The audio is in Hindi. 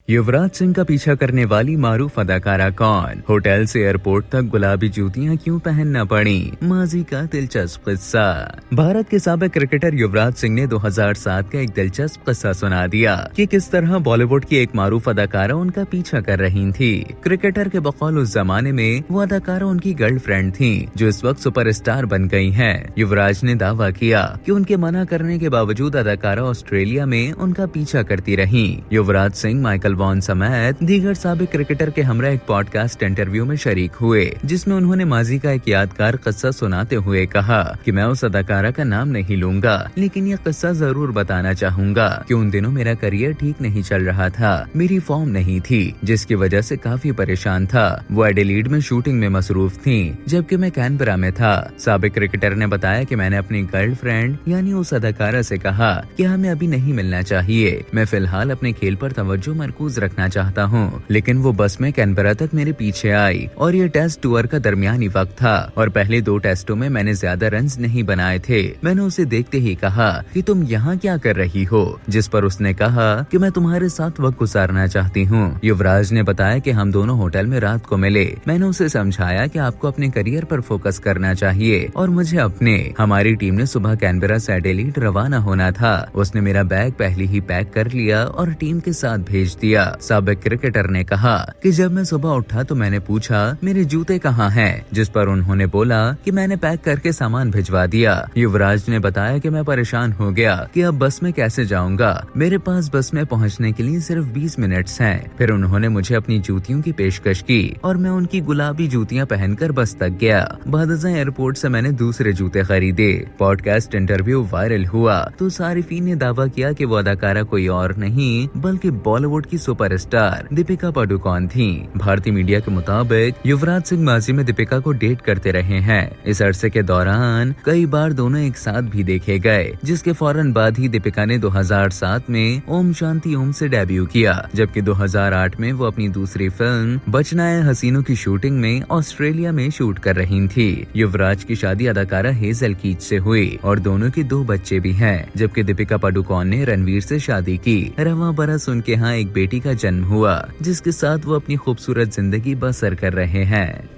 युवराज सिंह का पीछा करने वाली मारूफ अदाकारा कौन? होटल से एयरपोर्ट तक गुलाबी जूतियां क्यों पहनना पड़ी? माजी का दिलचस्प किस्सा। भारत के साबिक क्रिकेटर युवराज सिंह ने 2007 का एक दिलचस्प किस्सा सुना दिया कि किस तरह बॉलीवुड की एक मारूफ अदाकारा उनका पीछा कर रही थी। क्रिकेटर के बकौल उस जमाने में वो अदाकारा उनकी गर्लफ्रेंड थी, जो इस वक्त सुपरस्टार बन गई है। युवराज ने दावा किया कि उनके मना करने के बावजूद अदाकारा ऑस्ट्रेलिया में उनका पीछा करती रही। युवराज सिंह माइकल वॉन समेत दीगर साबिक क्रिकेटर के हमरा एक पॉडकास्ट इंटरव्यू में शरीक हुए, जिसमें उन्होंने माजी का एक यादगार किस्सा सुनाते हुए कहा कि मैं उस अदाकारा का नाम नहीं लूंगा, लेकिन ये किस्सा जरूर बताना चाहूंगा कि उन दिनों मेरा करियर ठीक नहीं चल रहा था, मेरी फॉर्म नहीं थी, जिसकी वजह से काफी परेशान था। वो एडिलीड में शूटिंग में मसरूफ थी, जबकि मैं कैनबरा में था। साबिक क्रिकेटर ने बताया कि मैंने अपनी गर्लफ्रेंड यानी उस अदाकारा से कहा कि हमें अभी नहीं मिलना चाहिए, मैं फिलहाल अपने खेल पर तवज्जो मरकूज रखना चाहता हूँ। लेकिन वो बस में कैनबरा तक मेरे पीछे आई और ये टेस्ट टूर का दरमियानी वक्त था और पहले 2 टेस्टों में मैंने ज्यादा रन्स नहीं बनाए थे। मैंने उसे देखते ही कहा कि तुम यहाँ क्या कर रही हो, जिस पर उसने कहा कि मैं तुम्हारे साथ वक्त गुजारना चाहती हूँ। युवराज ने बताया कि हम दोनों होटल में रात को मिले। मैंने उसे समझाया कि आपको अपने करियर पर फोकस करना चाहिए और मुझे अपने। हमारी टीम ने सुबह कैनबरा से एडिलीड रवाना होना था। उसने मेरा बैग पहले ही पैक कर लिया और टीम के साथ भेज दिया। साबिक क्रिकेटर ने कहा कि जब मैं सुबह उठा तो मैंने पूछा मेरे जूते कहाँ हैं, जिस पर उन्होंने बोला कि मैंने पैक करके सामान भिजवा दिया। युवराज ने बताया कि मैं परेशान हो गया कि अब बस में कैसे जाऊंगा, मेरे पास बस में पहुंचने के लिए सिर्फ 20 मिनट्स हैं। फिर उन्होंने मुझे अपनी जूतियों की पेशकश की और मैं उनकी गुलाबी जूतियां पहनकर बस तक गया। बादशाह एयरपोर्ट से मैंने दूसरे जूते खरीदे। पॉडकास्ट इंटरव्यू वायरल हुआ तो सारिफीन ने दावा किया कि वो अदाकारा कोई और नहीं बल्कि बॉलीवुड की सुपरस्टार दीपिका पादुकोण थी। भारतीय मीडिया के मुताबिक युवराज सिंह माजी में दीपिका को डेट करते रहे हैं। इस अरसे के दौरान कई बार दोनों एक साथ भी देखे गए, जिसके फौरन बाद ही दीपिका ने 2007 में ओम शांति ओम से डेब्यू किया, जबकि 2008 में वो अपनी दूसरी फिल्म बचनाए हसीनों की शूटिंग में ऑस्ट्रेलिया में शूट कर रही थी। युवराज की शादी अदाकारा हेजल कीच से हुई और दोनों के 2 बच्चे भी हैं, जबकि दीपिका पादुकोण ने रणवीर से शादी की। रवां बरस उनके यहाँ एक बेटी का जन्म हुआ, जिसके साथ वो अपनी खूबसूरत जिंदगी बसर कर रहे हैं।